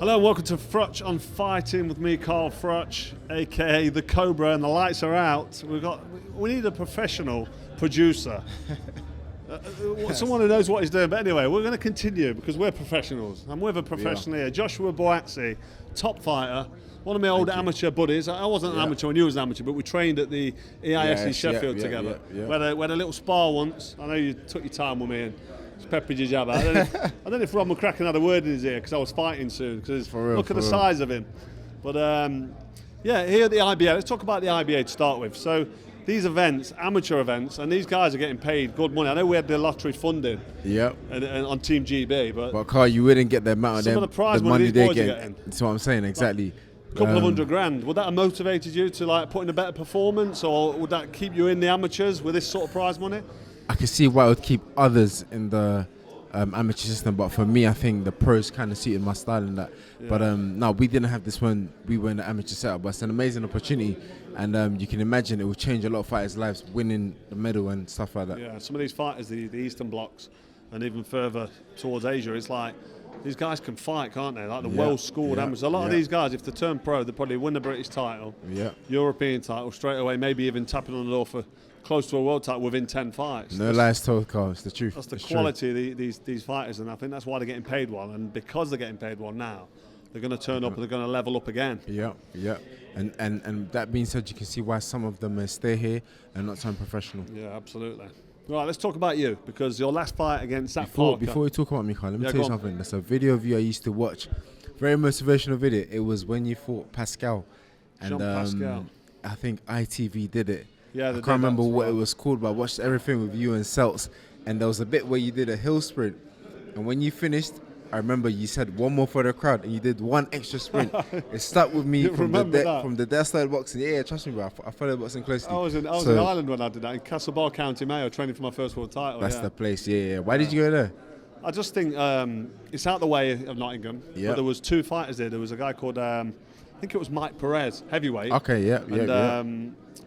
Hello and welcome to Froch on Fighting with me, Carl Froch, aka the Cobra, and the lights are out. We need a professional producer, someone who knows what he's doing. But anyway, we're going to continue because we're professionals. I'm with a professional here, Joshua Buatsi, top fighter, one of my old amateur buddies. I wasn't an amateur when you was an amateur, but we trained at the EIS in Sheffield together. We had a little spar once. I know you took your time with me and peppered your jab out. I don't know if Rob McCracken had a word in his ear because I was fighting soon. Look at the size of him. But here at the IBA, let's talk about the IBA to start with. So these events, amateur events, and these guys are getting paid good money. I know we had the lottery funding and on Team GB, but Carl, you wouldn't get the amount of the prize money these they're boys are getting. That's what I'm saying, exactly. A couple of $100,000. Would that have motivated you to like put in a better performance, or would that keep you in the amateurs with this sort of prize money? I can see why it would keep others in the amateur system, but for me, I think the pros kind of suited my style in that. Yeah. But no, we didn't have this when we were in the amateur setup, but it's an amazing opportunity, and you can imagine it will change a lot of fighters' lives, winning the medal and stuff like that. Yeah, some of these fighters, the Eastern blocks, and even further towards Asia, it's like these guys can fight, can't they? Like the well-schooled amateurs. A lot of these guys, if they turn pro, they probably win the British title, European title straight away, maybe even tapping on the door for close to a world title within 10 fights. No lies told, Carl. It's the truth. That's the quality of these fighters, and I think that's why they're getting paid well. And because they're getting paid well now, they're going to turn up and they're going to level up again. Yeah. And that being said, you can see why some of them may stay here and not turn professional. Yeah, absolutely. Right, let's talk about you, because your last fight against Zach Parker. Before we talk about me, Carl, let me tell you something. There's a video of you I used to watch. Very motivational video. It was when you fought Pascal. And Pascal. I think ITV did it. Yeah, I can't remember what it was called, but I watched everything with you and Seltz, and there was a bit where you did a hill sprint, and when you finished, I remember you said one more for the crowd, and you did one extra sprint. It stuck with me from the death side boxing. Yeah, trust me, bro. I followed boxing closely. I was in Ireland when I did that, in Castlebar, County Mayo, training for my first world title. That's the place. Yeah. Why did you go there? I just think it's out the way of Nottingham. But there was two fighters there. There was a guy called I think it was Mike Perez, heavyweight. Okay,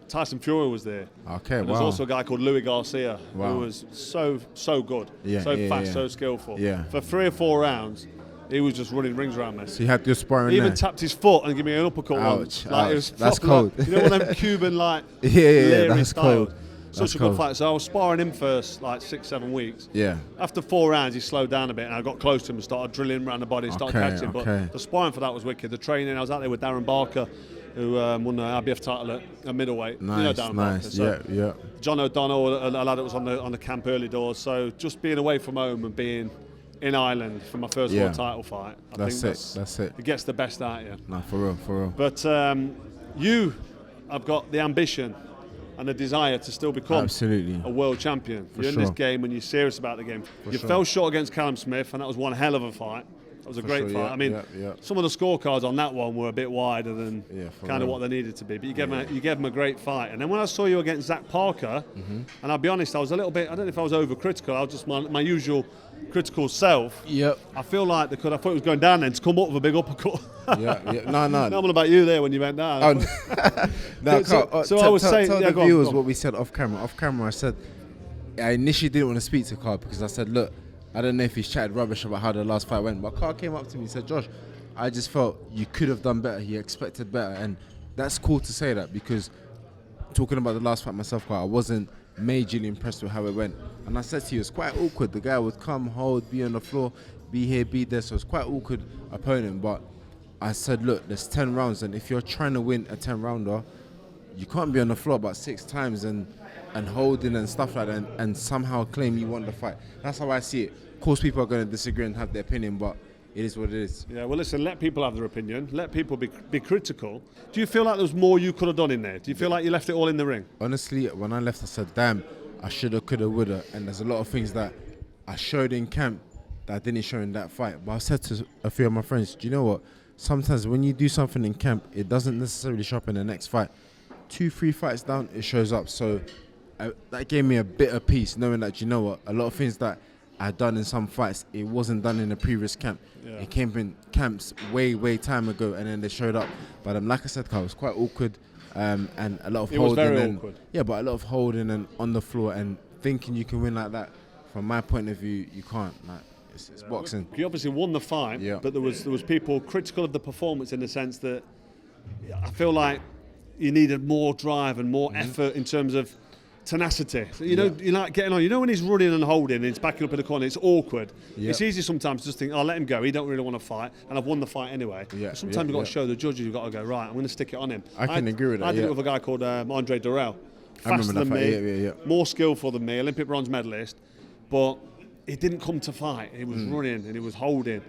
Tyson Fury was there. Okay, and there's also a guy called Louis Garcia who was so good, fast, so skillful. Yeah. For 3 or 4 rounds, he was just running rings around me. So you had your sparring He even tapped his foot and gave me an uppercut. Ouch, It was that's cold. Like, you know, one of them Cuban that's style. cold. Such a good fight. So I was sparring him first, like 6-7 weeks. Yeah. After 4 rounds, he slowed down a bit, and I got close to him and started drilling around the body and started catching. But the sparring for that was wicked. The training, I was out there with Darren Barker, who won the IBF title at middleweight. Nice, you know Darren Barker. So John O'Donnell, a lad that was on the camp early doors. So just being away from home and being in Ireland for my first world title fight, I think that's it. It gets the best out of you. No, for real. But you have got the ambition and the desire to still become a world champion. You're in this game and you're serious about the game. You fell short against Callum Smith, and that was one hell of a fight. That was a great fight. I mean, some of the scorecards on that one were a bit wider than kind of what they needed to be. But you gave him a great fight. And then when I saw you against Zach Parker, and I'll be honest, I was a little bit, I don't know if I was overcritical. I was just my usual critical self. I feel like I thought it was going down then to come up with a big uppercut. No. Not about you there when you went down. So I was saying, tell the viewers what we said off camera. Off camera, I said I initially didn't want to speak to Carl because I said, look, I don't know if he's chatted rubbish about how the last fight went, but Carl came up to me and said, Josh, I just felt you could have done better. He expected better, and that's cool to say that because talking about the last fight myself, Carl, I wasn't majorly impressed with how it went. And I said to you, it's quite awkward. The guy would come, hold, be on the floor, be here, be there. So it's quite awkward opponent. But I said, look, there's 10 rounds, and if you're trying to win a 10-rounder, you can't be on the floor about 6 times and holding and stuff like that and somehow claim you won the fight. That's how I see it. Of course, people are going to disagree and have their opinion, but it is what it is. Yeah, well, listen, let people have their opinion. Let people be critical. Do you feel like there was more you could have done in there? Do you feel like you left it all in the ring? Honestly, when I left, I said, damn, I shoulda, coulda, woulda. And there's a lot of things that I showed in camp that I didn't show in that fight. But I said to a few of my friends, do you know what? Sometimes when you do something in camp, it doesn't necessarily show up in the next fight. 2-3 fights down, it shows up. So that gave me a bit of peace, knowing that, you know what, a lot of things that I'd done in some fights, it wasn't done in the previous camp. It came in camps way time ago, and then they showed up. But like I said, Carl, it was quite awkward, and a lot of holding. It was very awkward. Yeah, but a lot of holding and on the floor and thinking you can win like that. From my point of view, you can't. Like, It's boxing. He obviously won the fight, but there was people critical of the performance in the sense that I feel like you needed more drive and more effort in terms of tenacity. So, you know, you're like getting on. You know when he's running and holding and he's backing up in the corner, it's awkward. It's easy sometimes to just think, let him go. He don't really want to fight, and I've won the fight anyway. But sometimes you've got to show the judges, you've got to go, right, I'm going to stick it on him. I can agree with that. I did it with a guy called Andre Durrell. Faster than me, more skillful than me, Olympic bronze medalist, but he didn't come to fight. He was running and he was holding.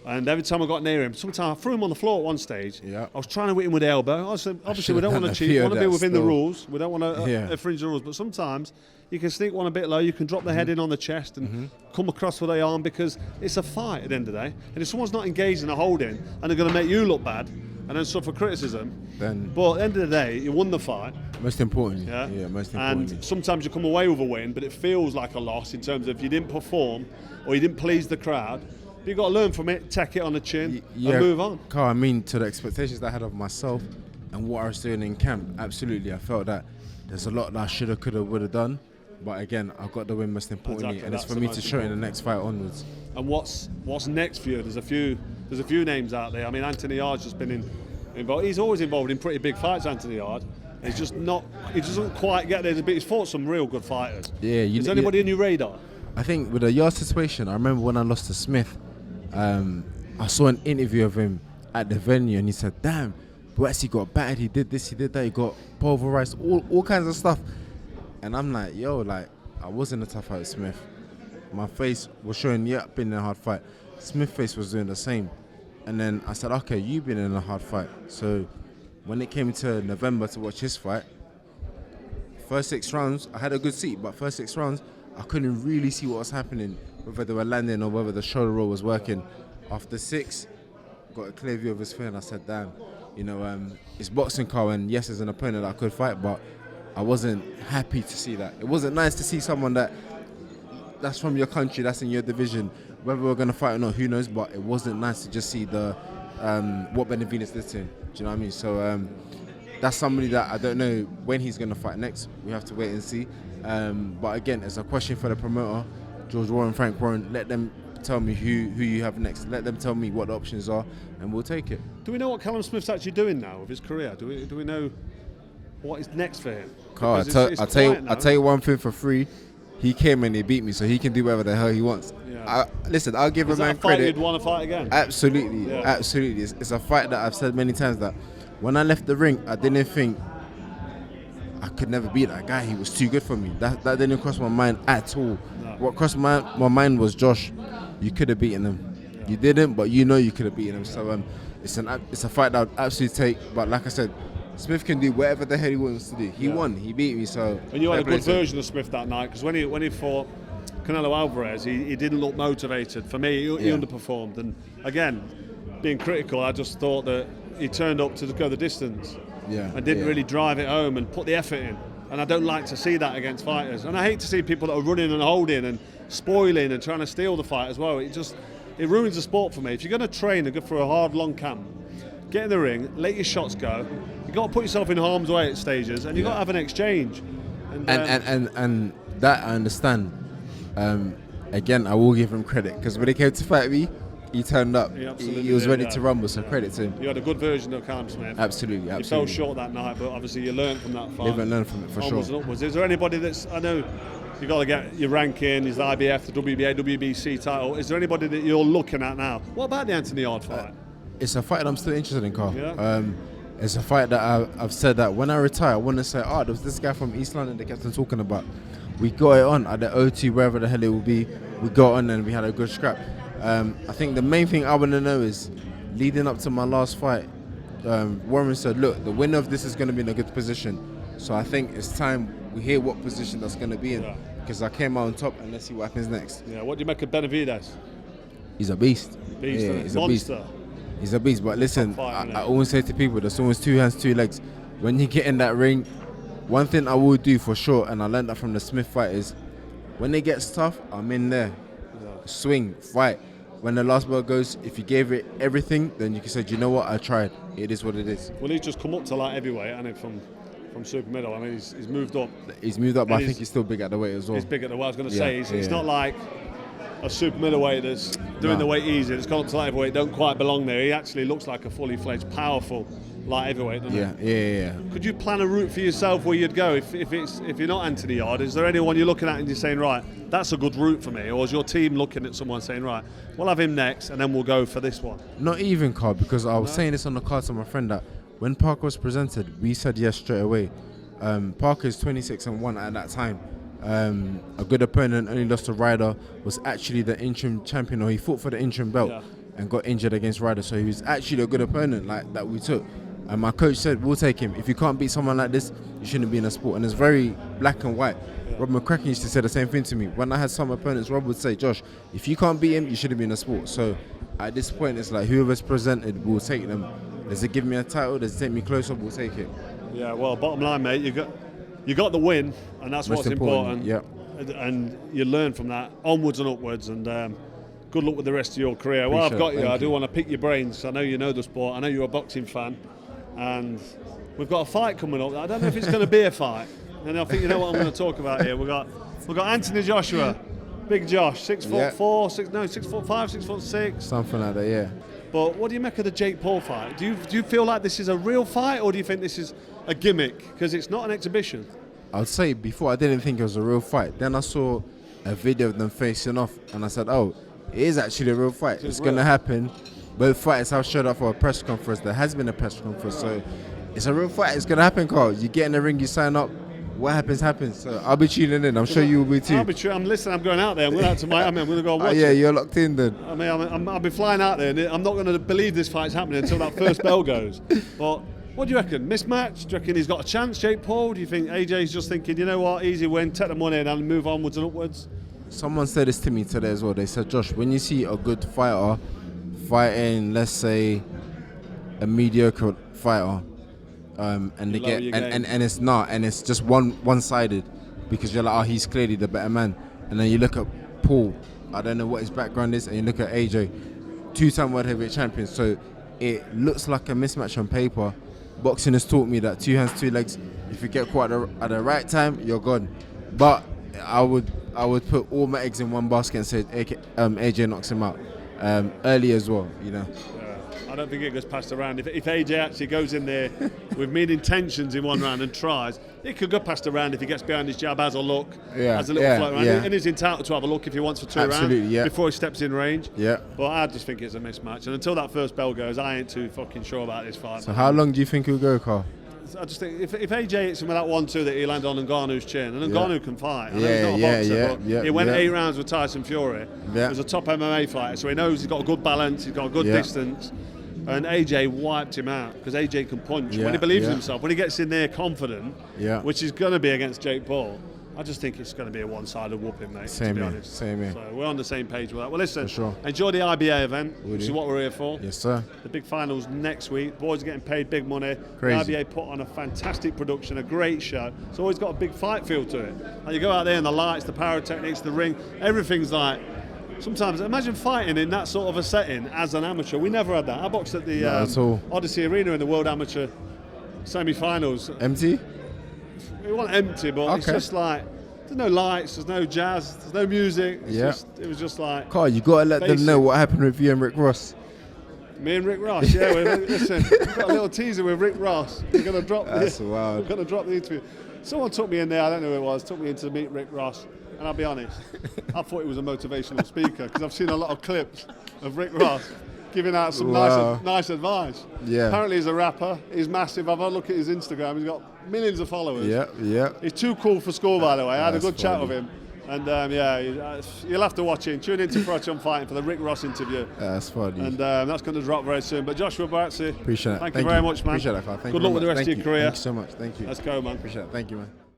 And every time I got near him, sometimes I threw him on the floor at one stage. I was trying to hit him with the elbow. Obviously, we don't want to cheat. We want to be within the rules. We don't want to infringe the rules. But sometimes you can sneak one a bit low. You can drop the head in on the chest and come across with the arm, because it's a fight at the end of the day. And if someone's not engaged in a holding and they're going to make you look bad and then suffer criticism, but at the end of the day, you won the fight. Most importantly. Most importantly. And sometimes you come away with a win, but it feels like a loss in terms of you didn't perform or you didn't please the crowd. But you've got to learn from it, take it on the chin, and move on. Carl, I mean, to the expectations that I had of myself and what I was doing in camp, absolutely, I felt that there's a lot that I shoulda, coulda, woulda done. But again, I got the win most importantly, and it's for me to show it in the next fight onwards. And what's next for you? There's a few names out there. I mean, Anthony Yard's just been involved. He's always involved in pretty big fights, Anthony Yard. He's just not. He doesn't quite get there. But he's fought some real good fighters. Is anybody in your radar? I think with the Yard situation, I remember when I lost to Smith. I saw an interview of him at the venue, and he said, "Damn, Buatsi got battered. He did this, he did that. He got pulverized, all kinds of stuff." And I'm like, "Yo, like, I was in a tough fight with Smith. My face was showing, I've been in a hard fight. Smith's face was doing the same." And then I said, "Okay, you've been in a hard fight." So when it came to November to watch his fight, first 6 rounds, I had a good seat, but first 6 rounds, I couldn't really see what was happening, whether they were landing or whether the shoulder roll was working. After 6, got a clear view of his fin. I said, "Damn, it's boxing, Carl, and yes, as an opponent I could fight, but I wasn't happy to see that. It wasn't nice to see someone that's from your country, that's in your division. Whether we're going to fight or not, who knows, but it wasn't nice to just see what Benavidez did to him. Do you know what I mean? So that's somebody that I don't know when he's going to fight next. We have to wait and see. But again, it's a question for the promoter, George Warren, Frank Warren. Let them tell me who you have next. Let them tell me what the options are, and we'll take it. Do we know what Callum Smith's actually doing now with his career? Do we know what is next for him? Carl, I'll tell you one thing for free. He came and he beat me, so he can do whatever the hell he wants. Listen, I'll give a man credit. You'd want to fight again? Absolutely, absolutely. It's a fight that I've said many times that when I left the ring, I didn't think I could never beat that guy. He was too good for me. That didn't cross my mind at all. No. What crossed my mind was, Josh, you could have beaten him. Yeah. You didn't, but you could have beaten him. So it's a fight that I would absolutely take. But like I said, Smith can do whatever the hell he wants to do. He won. He beat me. So. And you had a good version of Smith that night, because when he fought Canelo Alvarez, he didn't look motivated. For me, he underperformed. And again, being critical, I just thought that he turned up to go the distance. And didn't really drive it home and put the effort in. And I don't like to see that against fighters. And I hate to see people that are running and holding and spoiling and trying to steal the fight as well. It ruins the sport for me. If you're going to train and go for a hard, long camp, get in the ring, let your shots go. You've got to put yourself in harm's way at stages, and you've got to have an exchange. And that I understand. Again, I will give him credit, because when he came to fight me, he turned up. He was ready to rumble, so credit to him. You had a good version of Callum Smith. Absolutely. You fell short that night, but obviously you learned from that fight. Live and learn from it, for sure. And upwards. Is there anybody I know you've got to get your ranking, is the IBF, the WBA, WBC title. Is there anybody that you're looking at now? What about the Anthony Yard fight? It's a fight that I'm still interested in, Carl. It's a fight that I've said that when I retire, I want to say, there was this guy from East London they kept on talking about. We got it on at the O2, wherever the hell it will be. We got on and we had a good scrap. I think the main thing I want to know is, leading up to my last fight, Warren said, look, the winner of this is going to be in a good position. So I think it's time we hear what position that's going to be in, because I came out on top, and let's see what happens next. What do you make of Benavidez? He's a beast. He's a beast. He's a beast. But listen, I always say to people, there's always 2 hands, 2 legs. When you get in that ring, one thing I will do for sure, and I learned that from the Smith fight, is when it gets tough, I'm in there. Swing, fight. When the last ball goes, if you gave it everything, then you can say, do you know what, I tried. It is what it is. Well, he's just come up to light heavyweight, and from super middle. I mean, he's moved up. He's moved up, but I think he's still big at the weight as well. He's big at the weight. I was going to say, he's not like a super middleweight that's doing the weight easy. It's gone up to light heavyweight, don't quite belong there. He actually looks like a fully fledged, powerful light heavyweight, doesn't he? Yeah. Could you plan a route for yourself where you'd go if you're not Anthony Yard? Is there anyone you're looking at and you're saying, right, that's a good route for me? Or is your team looking at someone saying, right, we'll have him next and then we'll go for this one? Not even, Carl, because I was saying this on the card to my friend that when Parker was presented, we said yes straight away. Parker's 26-1 at that time. A good opponent, only lost to Ryder, was actually the interim champion, or he fought for the interim belt and got injured against Ryder, so he was actually a good opponent like that we took. And my coach said, we'll take him. If you can't beat someone like this, you shouldn't be in a sport. And it's very black and white. Rob McCracken used to say the same thing to me. When I had some opponents, Rob would say, Josh, if you can't beat him, you shouldn't be in a sport. So at this point, it's like whoever's presented, we'll take them. Does it give me a title? Does it take me closer? We'll take it. Yeah, well, bottom line, mate, you got the win, and that's what's important. Yeah. And you learn from that, onwards and upwards, and good luck with the rest of your career. Well, I've got you. I do want to pick your brains. I know you know the sport. I know you're a boxing fan, and we've got a fight coming up. I don't know if it's going to be a fight, and I think you know what I'm going to talk about here. We've got Anthony Joshua, Big Josh, 6'4", 6'5", 6'6", something like that. Yeah. But what do you make of the Jake Paul fight? Do you feel like this is a real fight, or do you think this is a gimmick? Because it's not an exhibition. I'd say before I didn't think it was a real fight. Then I saw a video of them facing off, and I said, "Oh, it is actually a real fight. It's going to happen." Both fighters have showed up for a press conference. There has been a press conference, so it's a real fight. It's going to happen, Carl. You get in the ring, you sign up. What happens, happens. So I'll be tuning in. I'm sure you will be too. I'm listening. I'm going out there. I'm going out to Miami. I'm going to go and watch it. You're locked in then. I mean, I'll be flying out there, and I'm not going to believe this fight's happening until that first bell goes. But what do you reckon? Mismatch? Do you reckon he's got a chance, Jake Paul? Do you think AJ's just thinking, you know what, easy win, take the money and move onwards and upwards? Someone said this to me today as well. They said, Josh, when you see a good fighter fighting, let's say, a mediocre fighter, and it's just one-sided, because you're like, oh, he's clearly the better man, and then you look at Paul, I don't know what his background is, and you look at AJ, 2-time world heavyweight champion, so it looks like a mismatch on paper. Boxing has taught me that 2 hands, 2 legs, if you get caught at the right time, you're gone. But I would put all my eggs in one basket and say AJ knocks him out early as well, you know. I don't think it goes past the round. If AJ actually goes in there with mean intentions in one round and tries, it could go past the round if he gets behind his jab, has a look, has a little float around, and he's entitled to have a look if he wants for 2 rounds before he steps in range. Yeah. But I just think it's a mismatch, and until that first bell goes, I ain't too fucking sure about this fight. So how long do you think it'll go, Carl? I just think if AJ hits him with that 1-2 that he landed on Ngannou's chin, and Ngannou can fight. I know he's not a boxer, but he went 8 rounds with Tyson Fury. He was a top MMA fighter, so he knows he's got a good balance, he's got a good distance. And AJ wiped him out because AJ can punch. When he believes in himself, when he gets in there confident, which is going to be against Jake Paul, I just think it's going to be a one-sided whooping, mate, to be honest. Same here. So we're on the same page with that. Well, listen, enjoy the IBA event, which is what we're here for. Yes, sir. The big finals next week. Boys are getting paid big money. Crazy. The IBA put on a fantastic production, a great show. It's always got a big fight feel to it. And you go out there and the lights, the pyrotechnics, the ring, everything's like... Sometimes, imagine fighting in that sort of a setting as an amateur. We never had that. I boxed at the Odyssey Arena in the World Amateur semi-finals. Empty? It wasn't empty, but it's just like, there's no lights, there's no jazz, there's no music. It was just like... Carl, you got to let them know what happened with you and Rick Ross. Me and Rick Ross, listen, we've got a little teaser with Rick Ross. We're going to drop wild. We're going to drop the interview. Someone took me in there, I don't know who it was, took me in to meet Rick Ross. And I'll be honest, I thought he was a motivational speaker because I've seen a lot of clips of Rick Ross giving out some nice advice. Yeah. Apparently he's a rapper, he's massive. I've had a look at his Instagram, he's got millions of followers. Yeah. He's too cool for school, by the way. I had a good chat with him. And you'll have to watch it. Tune in to Froch on Fighting for the Rick Ross interview. That's funny. And that's going to drop very soon. But Joshua Buatsi, appreciate it. Thank you very much, man. Appreciate it, Carl. Good luck with the rest of your career. Thank you so much. Thank you. Let's go, man. Appreciate it. Thank you, man.